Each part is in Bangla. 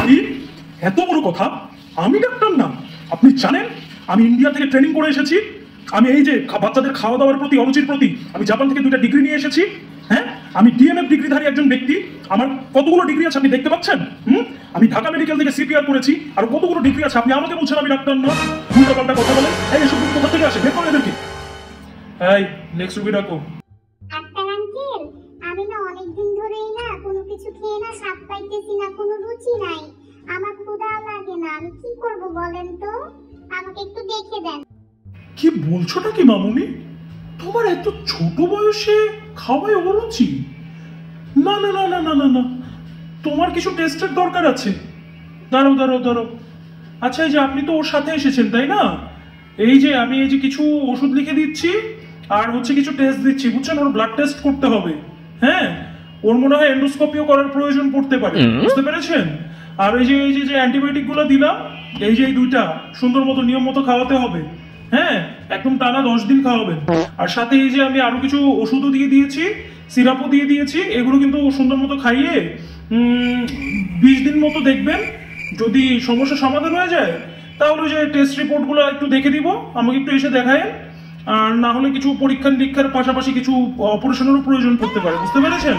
কি এত বড় কথা? আমি ডাক্তার না? আপনি জানেন আমি ইন্ডিয়া থেকে ট্রেনিং করে এসেছি। আমি এই যে বাচ্চাদের খাওয়া দাওয়ার প্রতি অরুচির প্রতি আমি জাপান থেকে 2টা ডিগ্রি নিয়ে এসেছি। হ্যাঁ, আমি ডিএমএফ ডিগ্রিধারী একজন ব্যক্তি। আমার কতগুলো ডিগ্রি আছে আপনি দেখতে পাচ্ছেন? আমি ঢাকা মেডিকেল থেকে সিপিআর করেছি। আর কতগুলো ডিগ্রি আছে আপনি আমাকে বলছেন আমি ডাক্তার না? উল্টাপাল্টা কথা বলেন। এই এসব কোথা থেকে আসে? বের করো এদেরকে। এই নেক্সট রুগী ডাকো। ডাক্তার আঙ্কেল, আমি না অনেকদিন ধরেই না কোনো কিছু খেয়ে না স্বাদ পাইতেছি না, কোনো রুচি নাই, আমার ক্ষুধা লাগে না, আমি কি করব বলেন তো? আমাকে একটু দেখে দেন। কি বলছোটা কি মামুনি? তোমার এত ছোট বয়সে খাওয়ায় অরুচি? না না না না না না না, তোমার কিছু টেস্টের দরকার আছে। দাঁড়াও দাঁড়াও দাঁড়াও। আচ্ছা, এই যে আপনি তো ওর সাথে এসেছেন তাই না? এই যে আমি এই যে কিছু ওষুধ লিখে দিচ্ছি আর হচ্ছে কিছু টেস্ট দিচ্ছি, বুঝছেন? ওর ব্লাড টেস্ট করতে হবে। হ্যাঁ, ওর মনে হয় এন্ডোস্কোপিও করার প্রয়োজন পড়তে পারে, বুঝতে পেরেছেন? আর এই যে অ্যান্টিবায়োটিক গুলো দিলাম, এই যে এই 2টা সুন্দর মতো নিয়ম মতো খাওয়াতে হবে। হ্যাঁ, একদম টানা 10 দিন খাওয়াবেন। আর সাথে এই যে আমি আরো কিছু ওষুধও দিয়ে দিয়েছি, সিরাপও দিয়ে দিয়েছি। এগুলো কিন্তু সুন্দর মতো খাইয়ে 20 দিন মতো দেখবেন। যদি সমস্যা সমাধান হয়ে যায় তাহলে যে টেস্ট রিপোর্টগুলো একটু দেখে দিব, আমাকে একটু এসে দেখায়। আর না হলে কিছু পরীক্ষা নিরীক্ষার পাশাপাশি কিছু অপারেশনেরও প্রয়োজন পড়তে পারে, বুঝতে পেরেছেন?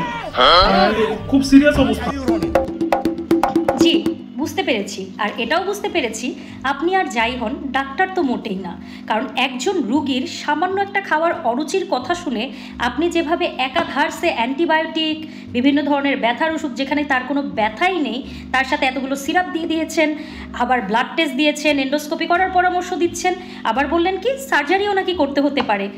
খুব সিরিয়াস অবস্থা। জি, বুঝতে পেরেছি। আর এটাও বুঝতে পেরেছি আপনি আর যাই হন ডাক্তার তো মোটেই না। কারণ একজন রুগীর সামান্য একটা খাওয়ার অরুচির কথা শুনে আপনি যেভাবে একাধারসে অ্যান্টিবায়োটিক, বিভিন্ন ধরনের ব্যথার ওষুধ যেখানে তার কোনো ব্যথাই নেই, তার সাথে এতগুলো সিরাপ দিয়ে দিয়েছেন, আবার ব্লাড টেস্ট দিয়েছেন, এন্ডোস্কোপি করার পরামর্শ দিচ্ছেন, আবার বললেন কি সার্জারিও নাকি করতে হতে পারে।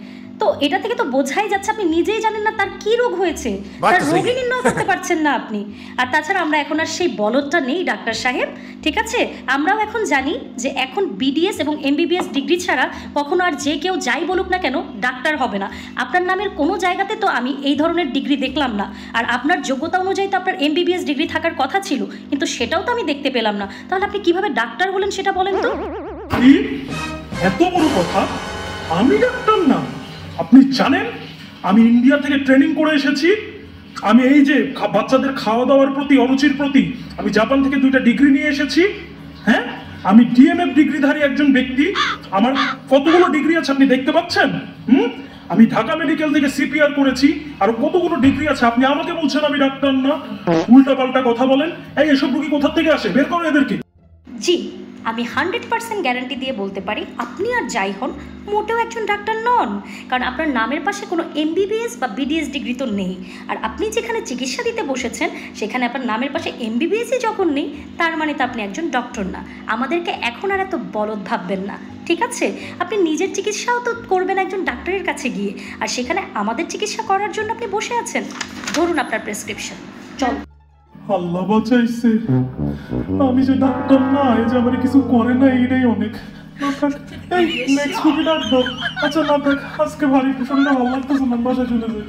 তো এটা থেকে তো বোঝাই যাচ্ছে আপনি নিজেই জানেন না তার কি রোগ হয়েছে, তার রোগই নির্ণয় করতে পারছেন না আপনি। আর তাছাড়া আমরা এখন আর সেই বলদটা নেই ডাক্তার সাহেব, ঠিক আছে? আমরাও এখন জানি যে এখন বিডিএস এবং এমবিবিএস ডিগ্রি ছাড়া কখনো আর যে কেউ যাই বলুক না কেন ডাক্তার হবে না। আপনার নামের কোনো জায়গাতে তো আমি এই ধরনের ডিগ্রি দেখলাম না। আর আপনার যোগ্যতা অনুযায়ী তো আপনার এমবিবিএস ডিগ্রি থাকার কথা ছিল, কিন্তু সেটাও তো আমি দেখতে পেলাম না। তাহলে আপনি কিভাবে ডাক্তার হলেন সেটা বলেন তো। কি এত বড় কথা? আমি ডাক্তার না? আপনি জানেন আমি ইন্ডিয়া থেকে ট্রেনিং করে এসেছি। আমি এই যে বাচ্চাদের খাওয়া দাওয়ার প্রতি অরুচির প্রতি আমি জাপান থেকে 2টা ডিগ্রি নিয়ে এসেছি। হ্যাঁ, আমি ডিএমএফ ডিগ্রিধারী একজন ব্যক্তি। আমার কতগুলো ডিগ্রি আছে আপনি দেখতে পাচ্ছেন? আমি ঢাকা মেডিকেল থেকে সিপিআর করেছি। আর কতগুলো ডিগ্রি আছে আপনি আমাকে বলছেন আমি ডাক্তার না? উল্টাপাল্টা কথা বলেন। এই এসব রোগী কোথা থেকে আসে? বের করো এদেরকে। জি, আমি 100% গ্যারান্টি দিয়ে বলতে পারি আপনি আর যাই হন মোটেও একজন ডাক্তার নন। কারণ আপনার নামের পাশে কোনো এমবিবিএস বা বিডিএস ডিগ্রি তো নেই। আর আপনি যেখানে চিকিৎসা দিতে বসেছেন সেখানে আপনার নামের পাশে এমবিবিএসই যখন নেই, তার মানে তো আপনি একজন ডক্টর না। আমাদেরকে এখন আর এত বলদ ভাববেন না, ঠিক আছে? আপনি নিজের চিকিৎসাও তো করবেন একজন ডাক্তারের কাছে গিয়ে, আর সেখানে আমাদের চিকিৎসা করার জন্য আপনি বসে আছেন। ধরুন আপনার প্রেসক্রিপশন, চল। আল্লাহ বাঁচাইছে, আমি যে ডাক্তার না, এই যে আমার কিছু করে না, এটাই অনেক। এই নেক্সট রুগী ডাক দাও। আচ্ছা না থাক, আজকে ভারী শরীরটা ভালো লাগতেছে না, বাসায় চলে যাই।